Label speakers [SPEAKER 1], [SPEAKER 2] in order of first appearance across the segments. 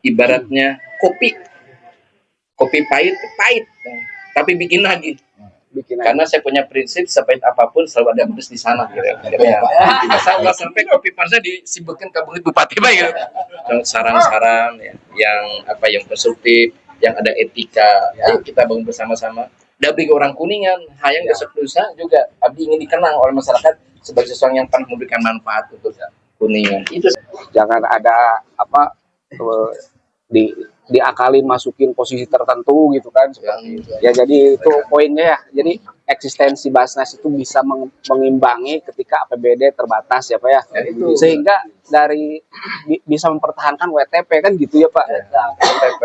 [SPEAKER 1] Ibaratnya kopi pahit, tapi bikin lagi. Karena saya punya prinsip sepahit apapun selalu ada pedes di sana gitu. Asal sampai kopi parsa disibukkan ke bupati baik gitu. Saran-saran ya, yang konstruktif, yang ada etika. Ayo kita bangun bersama-sama. Dari orang Kuningan, hayang besok lusa juga abdi ingin dikenang oleh masyarakat sebagai seseorang yang paling memberikan manfaat untuk Kuningan. Itu
[SPEAKER 2] jangan ada diakalin masukin posisi tertentu gitu kan seperti itu. Ya jadi itu poinnya ya. Jadi eksistensi Basnas itu bisa mengimbangi ketika APBD terbatas ya Pak ya. Sehingga dari bisa mempertahankan WTP kan gitu ya Pak.
[SPEAKER 1] WTP.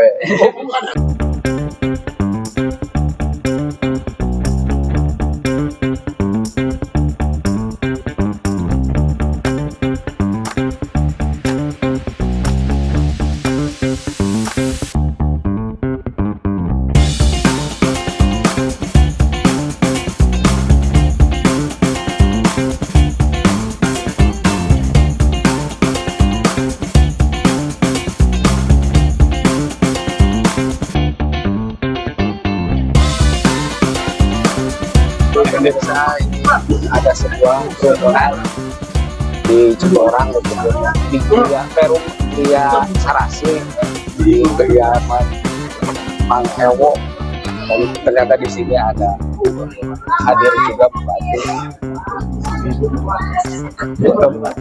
[SPEAKER 2] Pemirsa, ini ada sebuah kerumunan di Ciborang di Perum Pria Sarasi di kediaman Mang Ewo, dan ternyata di sini ada hadir juga Bupati.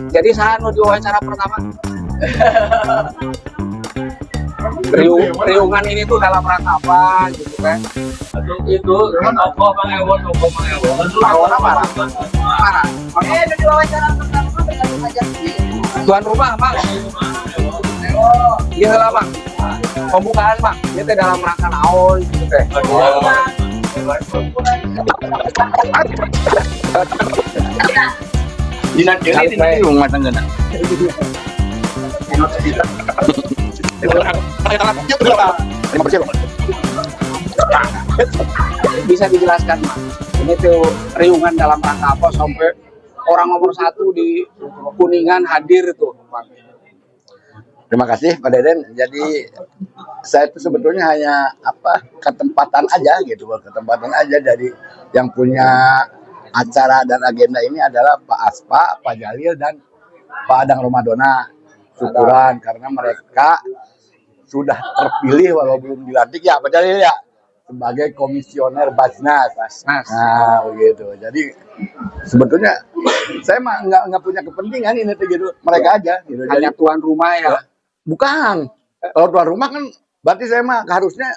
[SPEAKER 2] Jadi saya di wawancara pertama. Riungan ini tuh dalam rangka apa gitu kan?
[SPEAKER 3] Itu toko Mang Ewo.
[SPEAKER 2] Marah.
[SPEAKER 4] Di wawancara pertama bergabung aja.
[SPEAKER 2] Tuan rumah Bang. Iya lah Bang. Pembukaan Bang. Ini teh dalam rangka naon gitu teh.
[SPEAKER 1] Dina deui di rumah tanggana.
[SPEAKER 2] Bisa dijelaskan Mas, ini tuh riungan dalam rangka apa sampai orang nomor 1 di Kuningan hadir tuh Pak?
[SPEAKER 5] Terima kasih Pak Deden. Jadi saya itu sebetulnya hanya ketempatan aja dari yang punya acara dan agenda ini adalah Pak Aspa, Pak Jalil dan Pak Adang Romadona. Syukuran karena mereka sudah terpilih walau belum dilantik ya Pak Jalil ya sebagai komisioner Basnas. Nah begitu. Jadi sebetulnya saya mah nggak punya kepentingan ini gitu. Mereka aja. Gitu.
[SPEAKER 2] Hanya tuan rumah ya?
[SPEAKER 5] Bukan. Kalau tuan rumah kan berarti saya mah harusnya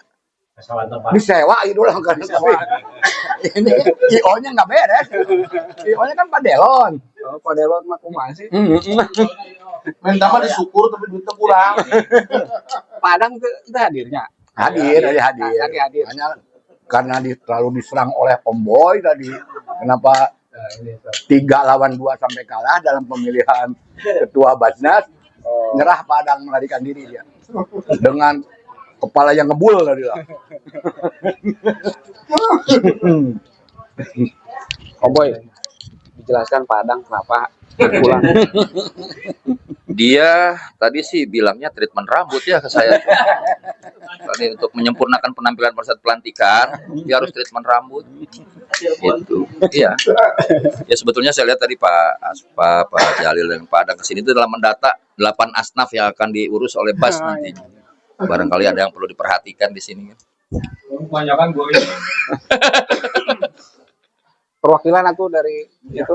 [SPEAKER 5] disewa gitu lah kan. Tapi ini IO-nya nggak beres. IO-nya kan Pak Delon.
[SPEAKER 2] Oh, Pak Delon mah kumaha sih?
[SPEAKER 3] Minta mah disyukur tapi duitnya kurang.
[SPEAKER 2] Padang itu hadirnya?
[SPEAKER 5] Hadir. Hanya karena terlalu diserang oleh Omboy tadi. Kenapa 3 lawan 2 sampai kalah dalam pemilihan ketua Basnas. Nyerah Padang melarikan diri dia. Dengan kepala yang ngebul tadi lah.
[SPEAKER 2] Omboy, dijelaskan Padang kenapa pulang?
[SPEAKER 6] Dia tadi sih bilangnya treatment rambut ya ke saya. Tadi untuk menyempurnakan penampilan pada saat pelantikan, dia harus treatment rambut. Itu. Iya. Ya sebetulnya saya lihat tadi Pak Aspa, Pak Jalil dan Pak Adang kesini itu dalam mendata 8 asnaf yang akan diurus oleh Bas nantinya. Barangkali ada yang perlu diperhatikan di sini.
[SPEAKER 3] Kebanyakan gue.
[SPEAKER 2] Perwakilan aku dari itu.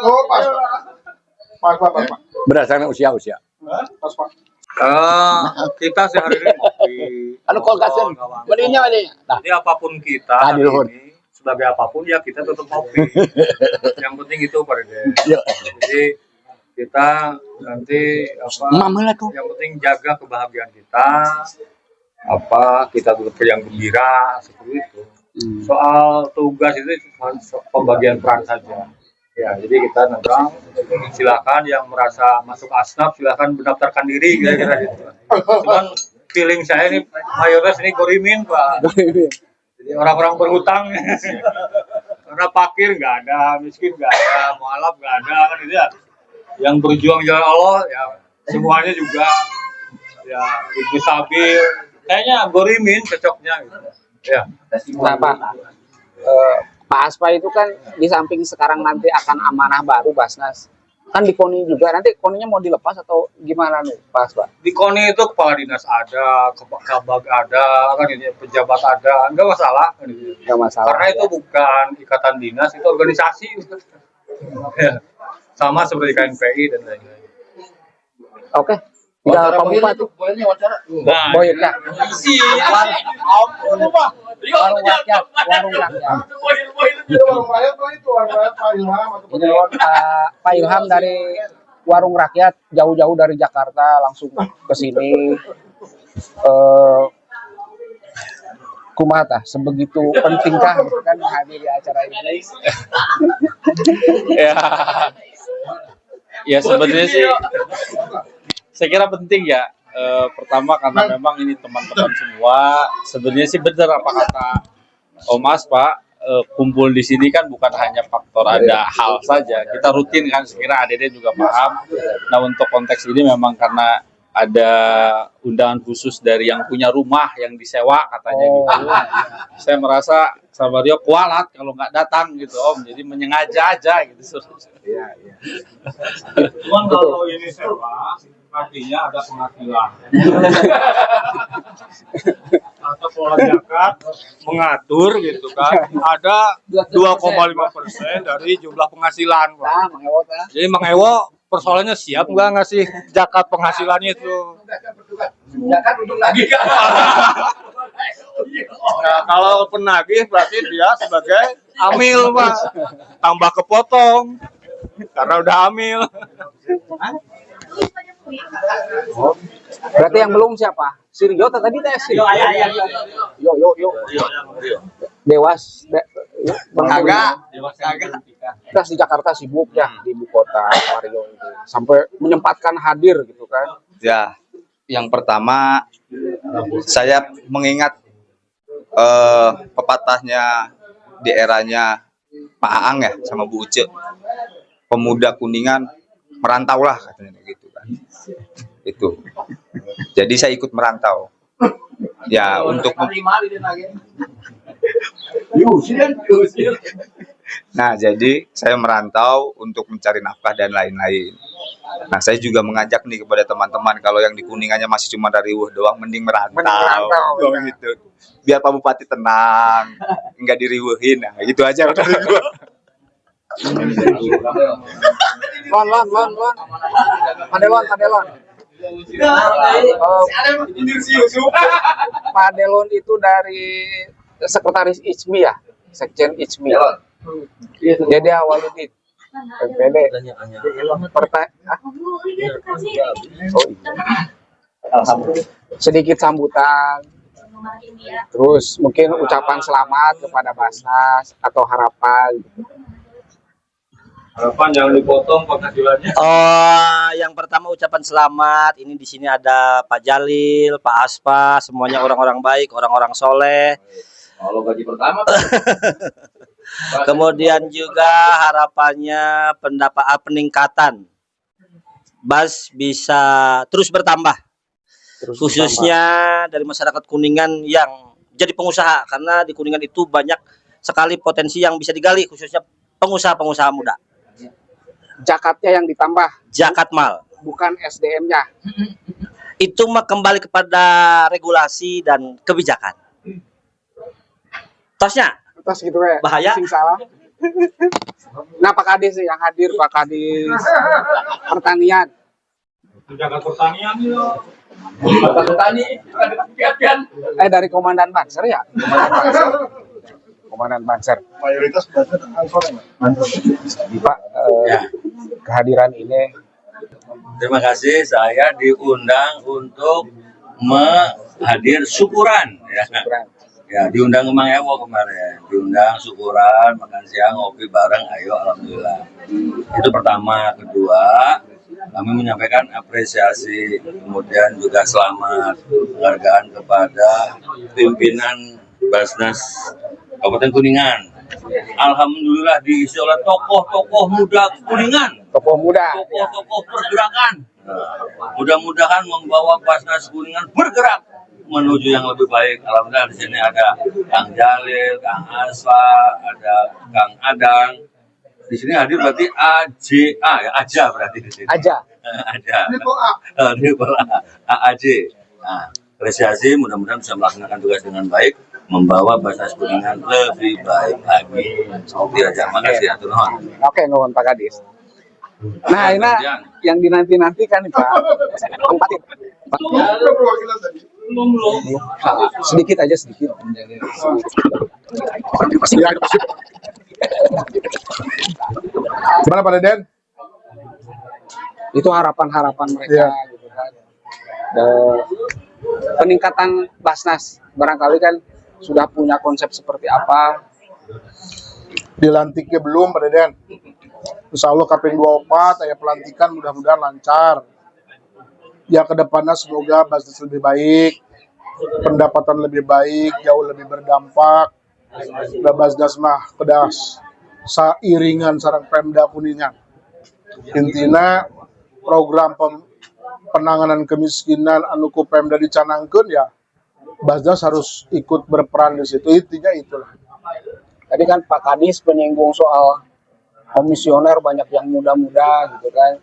[SPEAKER 3] Oh, pas.
[SPEAKER 5] Berdasarkan usia.
[SPEAKER 3] Pas, Pak. Kita sehari ini ngopi.
[SPEAKER 5] Kolkasen. Maninya.
[SPEAKER 3] Jadi apapun kita hari ini, sebagai apapun ya kita tetap ngopi. Yang penting itu Pak Deden. Jadi kita nanti yang penting jaga kebahagiaan kita. Kita tetap yang gembira seperti itu. Soal tugas itu pembagian peran saja. Ya, jadi kita nongkrong, silakan yang merasa masuk asnaf silakan mendaftarkan diri kira-kira gitu. Cuman feeling saya ini mayoritas ini gorimin Pak. Jadi orang-orang berhutang. Karena fakir nggak ada, miskin nggak ada, mualaf nggak ada kan gitu ya. Yang berjuang jalan Allah ya semuanya juga ya Ibu Sabil, kayaknya Gorimin cocoknya gitu. Ya.
[SPEAKER 2] Nah, Pak, Pak Aspa itu kan di samping sekarang nanti akan amanah baru Basnas, kan di KONI juga, nanti KONInya mau dilepas atau gimana nih Pak Aspa?
[SPEAKER 3] Di KONI itu kepala dinas ada, kabag ada, kan ini pejabat ada, nggak masalah.
[SPEAKER 2] Nggak masalah.
[SPEAKER 3] Karena itu bukan ikatan dinas, itu organisasi. Ya. Sama seperti KNPI dan lain-lain.
[SPEAKER 2] Oke, tinggal Pak Bupati.
[SPEAKER 3] Nah,
[SPEAKER 2] Boy, ya. Warung rakyat, warung rakyat. Ini Pak Ilham dari warung rakyat, jauh-jauh dari Jakarta langsung ke sini. Kumaha sebegitu pentingkah gitu kan menghadiri acara ini?
[SPEAKER 7] Ya, ya sebenarnya sih saya kira penting ya. Pertama karena memang ini teman-teman semua sebenarnya sih benar apa kata Om Mas Pak, kumpul di sini kan bukan hanya faktor ada hal saja, kita rutin kan, sekira ADD juga paham. Nah untuk konteks ini memang karena ada undangan khusus dari yang punya rumah yang disewa katanya gitu. Saya merasa Sabario kualat kalau nggak datang gitu Om, jadi menyengaja aja gitu.
[SPEAKER 2] Iya.
[SPEAKER 3] cuman kalau ini sewa, artinya ada penghasilan. Atau pola zakat mengatur gitu kan, ada 2,5% dari jumlah penghasilan.
[SPEAKER 2] Nah, mengewot ya.
[SPEAKER 3] Jadi Mang Ewo persoalannya siap nggak ngasih zakat penghasilannya itu?
[SPEAKER 5] Zakat untuk lagi.
[SPEAKER 3] Nah, kalau penagih berarti dia sebagai amil, Pak. Tambah kepotong karena udah amil.
[SPEAKER 2] Berarti yang belum siapa? Siryo tadi tes. Yo. Dewas.
[SPEAKER 5] Agak.
[SPEAKER 2] Kita di Jakarta sibuk ya, di ibu kota Wario itu. Sampai menyempatkan hadir gitu kan.
[SPEAKER 6] Ya, yang pertama saya mengingat pepatahnya di eranya Pak Aang ya sama Bu Uce, pemuda Kuningan merantaulah katanya gitu kan. Itu. Jadi saya ikut merantau. Ya untuk Nah, jadi saya merantau untuk mencari nafkah dan lain-lain. Nah, saya juga mengajak nih kepada teman-teman, kalau yang di Kuningannya masih cuma dari riweuh doang, mending merantau. Gitu. Biar Pak Bupati tenang, nggak diriweuhin. Nah, gitu aja udah dari gua.
[SPEAKER 2] Lon. Padelon. Pak Delon itu dari sekretaris ICMI ya, Sekjen ICMI. Jadi awalnya di PPD. Sedikit sambutan, terus mungkin ucapan selamat kepada Basnas atau harapan.
[SPEAKER 3] Harapan jangan dipotong penghasilannya.
[SPEAKER 8] Yang pertama ucapan selamat. Ini di sini ada Pak Jalil, Pak Aspa, semuanya orang-orang baik, orang-orang soleh.
[SPEAKER 1] Kalau gaji pertama
[SPEAKER 8] Kemudian juga harapannya peningkatan Bas bisa terus bertambah, khususnya dari masyarakat Kuningan yang jadi pengusaha, karena di Kuningan itu banyak sekali potensi yang bisa digali, khususnya pengusaha-pengusaha muda.
[SPEAKER 2] Jakatnya yang ditambah,
[SPEAKER 8] Jakatmal,
[SPEAKER 2] bukan SDM-nya.
[SPEAKER 8] itu mah kembali kepada regulasi dan kebijakan. Tosnya
[SPEAKER 2] Terus gitu ya.
[SPEAKER 8] bahaya.
[SPEAKER 2] Sing salah. Nah, Pak Kadis yang hadir, Pak Kadis Pertanian.
[SPEAKER 3] Jaga pertanian ya.
[SPEAKER 1] petani
[SPEAKER 2] Dari Komandan Banser ya? Komandan Banser.
[SPEAKER 5] Mayoritas
[SPEAKER 2] Pak, kehadiran ini
[SPEAKER 9] Terima kasih, saya diundang untuk menghadir syukuran ya. Ya, diundang ke Mang Ewo kemarin, diundang syukuran, makan siang, ngopi bareng, ayo alhamdulillah. Itu pertama. Kedua, kami menyampaikan apresiasi, kemudian juga selamat, penghargaan kepada pimpinan Basnas Kabupaten Kuningan. Alhamdulillah diisi oleh tokoh-tokoh muda Kuningan,
[SPEAKER 2] tokoh muda.
[SPEAKER 9] tokoh-tokoh pergerakan. Mudah-mudahan membawa Basnas Kuningan bergerak menuju yang lebih baik. Alhamdulillah di sini ada Kang Jalil, Kang Asfa, ada Kang Adang. Di sini hadir berarti AJA ya, Aja berarti di sini.
[SPEAKER 2] Aja.
[SPEAKER 9] Ada. Triple A, AAJ. Nah, apresiasi mudah-mudahan bisa melaksanakan tugas dengan baik, membawa Basnas Kuningan lebih baik lagi. Diajak makasih ya, turun.
[SPEAKER 2] Oke, nuhun Pak Kadis. Nah, ini yang dinanti-nantikan nih Pak. Bupati. Sedikit aja sedikit.
[SPEAKER 10] Gimana Pak Deden?
[SPEAKER 2] Itu harapan-harapan mereka gitu kan. Peningkatan Basnas barangkali kan sudah punya konsep seperti apa.
[SPEAKER 10] Dilantiknya belum Pak Deden. Insya Allah kaping 24 ya pelantikan mudah-mudahan lancar. Ya kedepannya semoga Basnas lebih baik, pendapatan lebih baik, jauh lebih berdampak. Da Basnas mah pedas sairingan sareng Pemda Kuningan. Intina program penanganan kemiskinan anu ku Pemda dicanangkeun ya Basnas harus ikut berperan di situ. Intinya itulah.
[SPEAKER 2] Tadi kan Pak Kadis menyinggung soal komisioner banyak yang muda-muda gitu kan.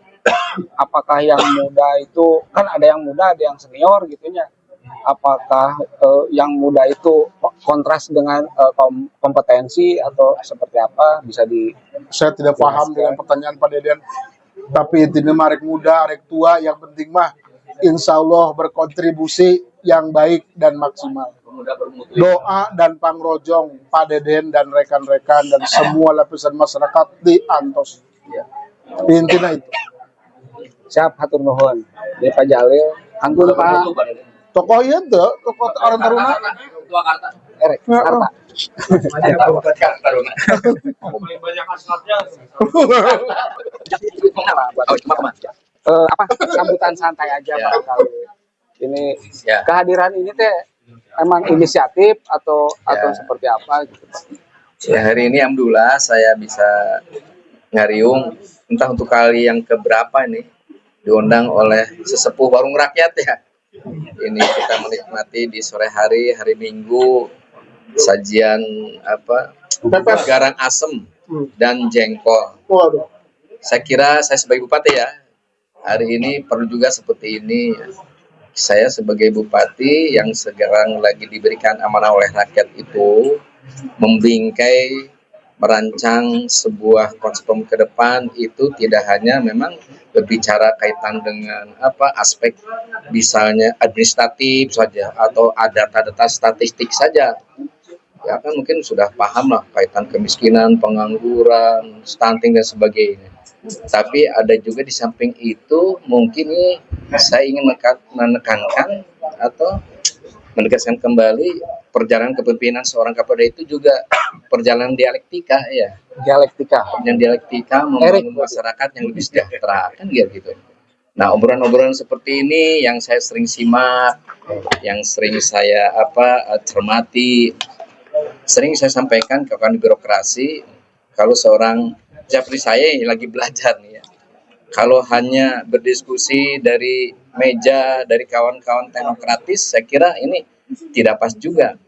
[SPEAKER 2] Apakah yang muda itu kan ada yang muda ada yang senior gitunya. Apakah yang muda itu kontras dengan kompetensi atau seperti apa bisa di
[SPEAKER 10] Saya tidak paham dengan pertanyaan Pak Deden. Tapi intinya arek muda, arek tua yang penting mah insya Allah berkontribusi yang baik dan maksimal. Doa dan pangrojong Pak Deden dan rekan-rekan dan semua lapisan masyarakat di Antos. Intinya itu.
[SPEAKER 2] siap hatur nuhun. Di Pak Jalil, anggun Pak
[SPEAKER 10] Tokoh ieu teu, tokoh orang taruna.
[SPEAKER 2] Erek, Karta. Apa sambutan santai aja barangkali. Ini kehadiran ini teh emang inisiatif atau seperti apa gitu Pak?
[SPEAKER 1] Ya, hari ini alhamdulillah saya bisa ngariung entah untuk kali yang keberapa nih diundang oleh sesepuh warung rakyat ya. Ini kita menikmati di sore hari Minggu sajian garang asem dan jengkol.
[SPEAKER 10] Waduh.
[SPEAKER 1] Saya kira saya sebagai bupati ya hari ini perlu juga seperti ini. Saya sebagai bupati yang sekarang lagi diberikan amanah oleh rakyat itu membingkai merancang sebuah konsep ke depan itu tidak hanya memang berbicara kaitan dengan aspek misalnya administratif saja atau ada data statistik saja ya kan mungkin sudah paham lah kaitan kemiskinan, pengangguran, stunting dan sebagainya. Tapi ada juga di samping itu mungkin saya ingin menekankan atau menegaskan kembali perjalanan kepemimpinan seorang Kapolda itu juga perjalanan dialektika ya. Yang dialektika membangun masyarakat yang lebih sejahtera kan gitu. Nah, obrolan-obrolan seperti ini yang saya sering simak, yang sering saya cermati, sering saya sampaikan ke kawan birokrasi kalau seorang seperti saya yang lagi belajar nih ya. Kalau hanya berdiskusi dari meja dari kawan-kawan teknokratis, saya kira ini tidak pas juga.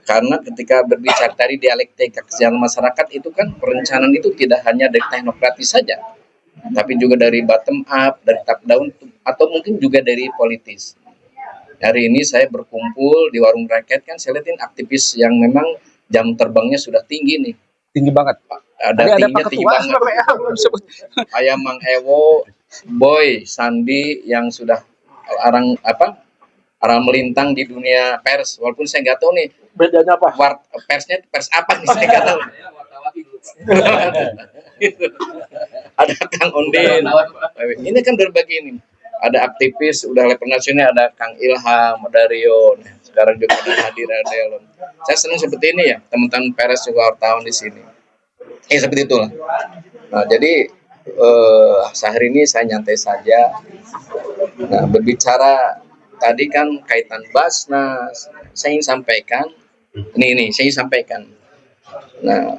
[SPEAKER 1] Karena ketika berbicara dari dialektika kesejahteraan masyarakat itu kan perencanaan itu tidak hanya dari teknokratis saja, tapi juga dari bottom up, dari top down, atau mungkin juga dari politis. Hari ini saya berkumpul di warung rakyat kan saya lihatin aktivis yang memang jam terbangnya sudah tinggi nih.
[SPEAKER 2] Tinggi banget Pak.
[SPEAKER 1] Ada tinggi banget. Kayak Mang Ewo, Boy, Sandi yang sudah arang melintang di dunia pers. Walaupun saya nggak tahu nih
[SPEAKER 10] Bedanya apa?
[SPEAKER 1] Persnya pers apa nih saya nggak tahu. Ada Kang Ondin. Ini kan berbagai ini. Ada aktivis udah level nasional, ada Kang Ilham, ada Rio. Sekarang juga ada hadir Delon. Saya senang seperti ini ya, teman-teman pers juga wartawan di sini. Seperti itulah. Nah, jadi sehari ini saya nyantai saja. Nah, berbicara tadi kan kaitan Basnas, saya ingin sampaikan. Saya ingin sampaikan. Nah,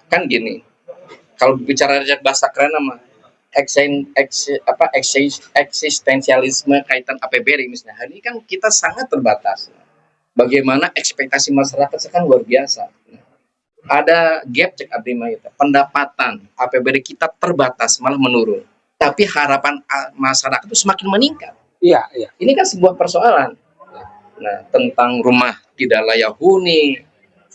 [SPEAKER 1] kan gini. Kalau bicara bahasa keren mah eksistensialisme kaitan APBD misalnya. Hari ini kan kita sangat terbatas. Bagaimana ekspektasi masyarakat sekarang luar biasa. Ada gap cek abdi mah itu. Pendapatan APBD kita terbatas malah menurun. Tapi harapan masyarakat itu semakin meningkat.
[SPEAKER 2] Iya, iya.
[SPEAKER 1] Ini kan sebuah persoalan. Nah, tentang rumah tidak layak huni,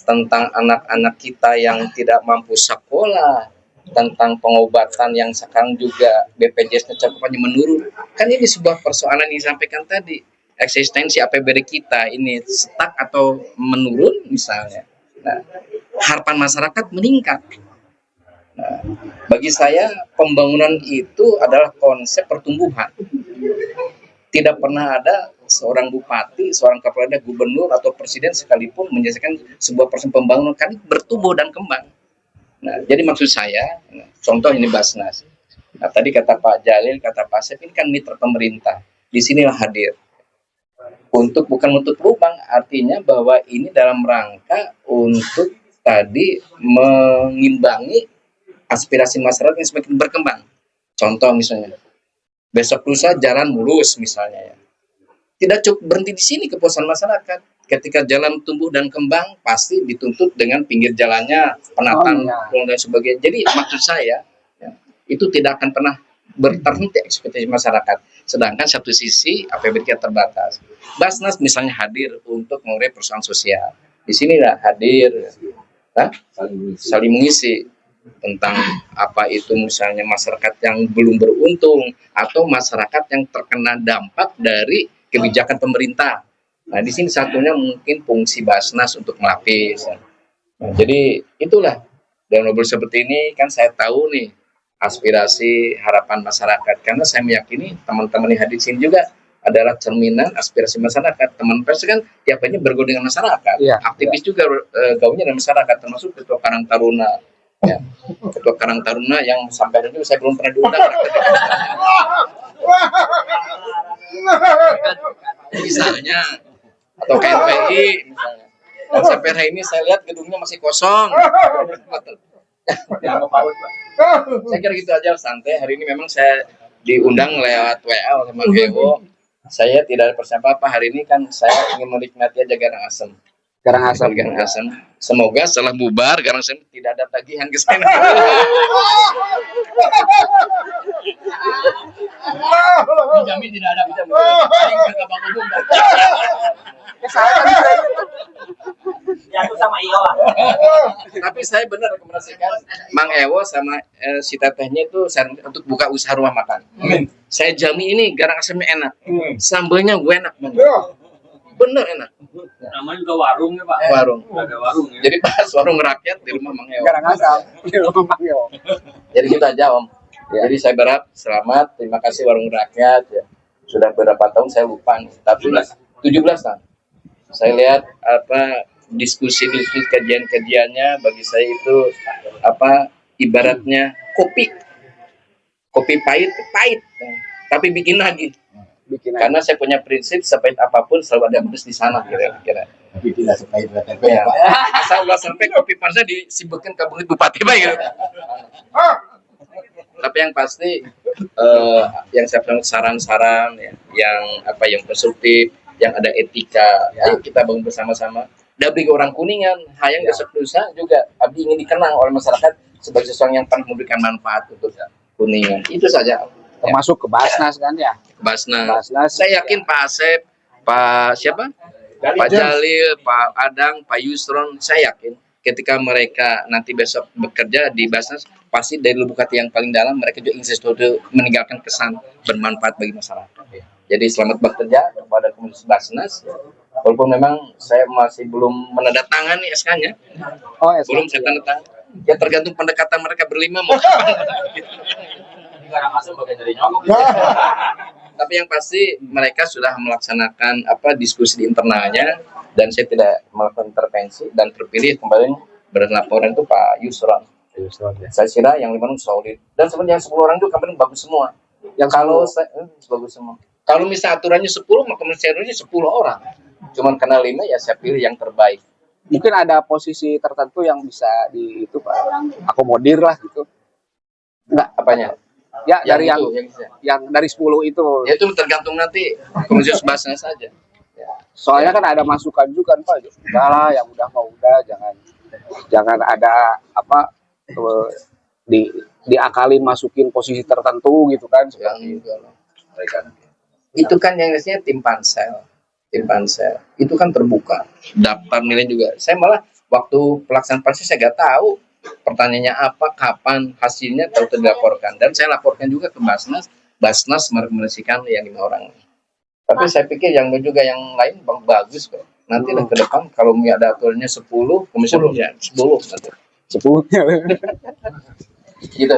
[SPEAKER 1] tentang anak-anak kita yang tidak mampu sekolah, tentang pengobatan yang sekarang juga BPJS-nya cakupannya menurun. Kan ini sebuah persoalan yang disampaikan tadi. Eksistensi APBD kita ini stuck atau menurun misalnya. Nah, harapan masyarakat meningkat. Nah, bagi saya pembangunan itu adalah konsep pertumbuhan. Tidak pernah ada seorang bupati, seorang kepala daerah, gubernur atau presiden sekalipun menyelesaikan sebuah proses pembangunan kan bertumbuh dan kembang. Nah, jadi maksud saya, contoh ini Basnas. Nah, tadi kata Pak Jalil, kata Pak Asep, ini kan mitra pemerintah. Di sinilah hadir. Bukan untuk lubang, artinya bahwa ini dalam rangka untuk tadi mengimbangi aspirasi masyarakat yang semakin berkembang. Contoh misalnya, besok lusa jalan mulus misalnya ya. Tidak cukup berhenti di sini kepuasan masyarakat. Ketika jalan tumbuh dan kembang, pasti dituntut dengan pinggir jalannya, penataan dan sebagainya. Jadi maksud saya, ya, itu tidak akan pernah berhenti ekspektasi masyarakat. Sedangkan satu sisi APBD kita terbatas. Basnas misalnya hadir untuk mengurai persoalan sosial. Di sinilah hadir, saling mengisi tentang apa itu misalnya masyarakat yang belum beruntung atau masyarakat yang terkena dampak dari kebijakan pemerintah. Nah, di sini satunya mungkin fungsi Basnas untuk melapis. Nah, jadi itulah dalam ngobrol seperti ini kan saya tahu nih aspirasi harapan masyarakat karena saya meyakini teman-teman yang hadir di sini juga adalah cerminan aspirasi masyarakat. Teman pers kan tiap harinya bergaul dengan masyarakat, aktivis juga gaulnya dengan masyarakat, termasuk Ketua Karang Taruna. Ya. Ketua Karang Taruna yang sampai hari ini saya belum pernah diundang. Misalnya atau KPI misalnya. Dan sampai hari ini saya lihat gedungnya masih kosong. Saya kira gitu aja santai. Hari ini memang saya diundang lewat WA sama Ewo. Saya tidak ada persiapan apa hari ini kan saya ingin menikmati aja Garang Asem. Garang Asem. Semoga setelah bubar Garang Asem tidak ada tagihan ke sana. Dijamin tidak ada.
[SPEAKER 8] Jatuh sama Iyo lah.
[SPEAKER 1] Tapi saya benar rekomendasikan Mang Ewo sama si tetehnya itu untuk buka usaha rumah makan. Saya jamin ini Garang Asemnya enak. Sambelnya gue enak banget. Bener enak.
[SPEAKER 9] Namanya juga warung ya Pak.
[SPEAKER 1] Warung.
[SPEAKER 9] Ada warung ya.
[SPEAKER 1] Jadi pas warung rakyat di rumah Mang Ewo.
[SPEAKER 2] Garang Asem di rumah Mang Ewo.
[SPEAKER 1] Jadi kita aja Om. Ya. Jadi saya berharap selamat. Terima kasih warung rakyat. Ya. Sudah berapa tahun saya lupa. Tapi 17 tahun. Saya lihat apa diskusi kajian-kajiannya bagi saya itu apa ibaratnya kopi pahit tapi bikin lagi. Karena saya punya prinsip sepahit apapun selalu ada manis di sana kira-kira.
[SPEAKER 5] Tidak sepahit
[SPEAKER 1] Ya. Asal nggak sampai kopi panasnya disibukkan ke bupati baik gitu. Tapi yang pasti yang saya bilang saran-saran ya, yang konstruktif, yang ada etika, ayo kita bangun bersama-sama. Dari orang Kuningan, hayang besok lusa juga abdi ingin dikenang oleh masyarakat sebagai seseorang yang pernah memberikan manfaat untuk Kuningan. Itu saja.
[SPEAKER 2] Termasuk ke Basnas kan ya?
[SPEAKER 1] Basnas. Saya yakin Pak Asep, Pak siapa? Pak Jalil, Pak Adang, Pak Yusron, saya yakin ketika mereka nanti besok bekerja di Basnas, pasti dari lubuk hati yang paling dalam mereka juga ingin sesuatu meninggalkan kesan bermanfaat bagi masyarakat. Jadi selamat bekerja kepada Komisi Basnas. Walaupun memang saya masih belum menandatangani SK-nya.
[SPEAKER 2] Oh, SK.
[SPEAKER 1] Belum saya tanda tangan. Ya tergantung pendekatan mereka berlima mau
[SPEAKER 9] Garang Asem bagian dari nyokok.
[SPEAKER 1] Tapi yang pasti mereka sudah melaksanakan diskusi di internalnya dan saya tidak melakukan intervensi dan terpilih kembali berlaporan itu Pak Yusron. Saya kira yang 5 solid dan sebenarnya 10 orang itu kemarin bagus semua. Yang kalau bagus semua. Kalau misalnya aturannya 10 maka menurutnya 10 orang. Cuman karena 5 ya saya pilih yang terbaik.
[SPEAKER 2] Mungkin ada posisi tertentu yang bisa di itu Pak akomodir lah gitu.
[SPEAKER 1] Enggak apanya?
[SPEAKER 2] Ya dari
[SPEAKER 1] itu,
[SPEAKER 2] yang dari 10 itu.
[SPEAKER 1] ya itu tergantung nanti Komisioner Basnas saja.
[SPEAKER 2] Soalnya kan ada masukan juga kan Pak. Udahlah yang udah mau udah jangan ada apa diakalin masukin posisi tertentu gitu kan seperti itu.
[SPEAKER 1] Itu kan yang biasanya tim pansel itu kan terbuka, daftar nilai juga. Saya malah waktu pelaksanaan pansel saya nggak tahu pertanyaannya apa, kapan hasilnya, tahu dilaporkan, dan saya laporkan juga ke Basnas merekomendasikan yang 5 orang. Tapi saya pikir yang juga yang lain bagus kok. Nanti ke depan kalau ada aturannya 10, komisioner 10 nanti.
[SPEAKER 2] 10
[SPEAKER 1] Gitu.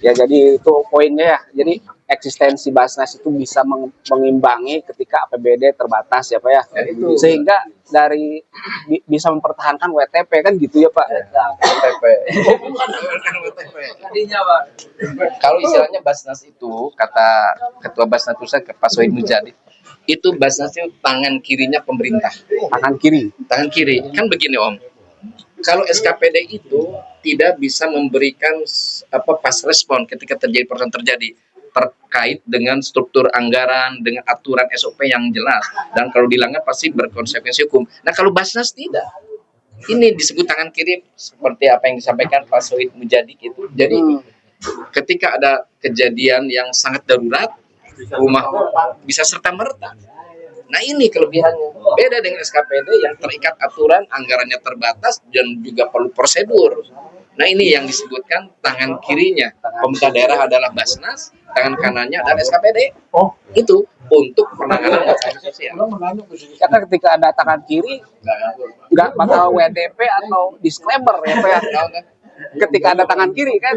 [SPEAKER 2] ya jadi itu poinnya ya. Jadi eksistensi Basnas itu bisa mengimbangi ketika APBD terbatas ya Pak ya. Sehingga dari bisa mempertahankan WTP kan gitu ya Pak.
[SPEAKER 1] WTP. Kalau istilahnya Basnas itu kata Ketua Basnas Pusat Pak Sohid Mujadi, itu Basnas itu tangan kirinya pemerintah.
[SPEAKER 2] Tangan kiri
[SPEAKER 1] Kan begini Om. Kalau SKPD itu tidak bisa memberikan pas respon ketika terjadi terkait dengan struktur anggaran, dengan aturan SOP yang jelas, dan kalau dilanggar pasti berkonsekuensi hukum. Nah kalau Basnas tidak, ini disebut tangan kiri seperti apa yang disampaikan Pak Sohid Mujadi gitu. Jadi ketika ada kejadian yang sangat darurat, rumah bisa serta merta. Nah ini kelebihannya, beda dengan SKPD yang terikat aturan, anggarannya terbatas, dan juga perlu prosedur. Nah ini yang disebutkan tangan kirinya pemerintah daerah adalah Basnas, tangan kanannya adalah SKPD. Itu untuk penanganan masalah sosial.
[SPEAKER 2] Karena ketika ada tangan kiri nggak bakal WDP atau disclaimer ya Pak ya. Ketika ada tangan kiri kan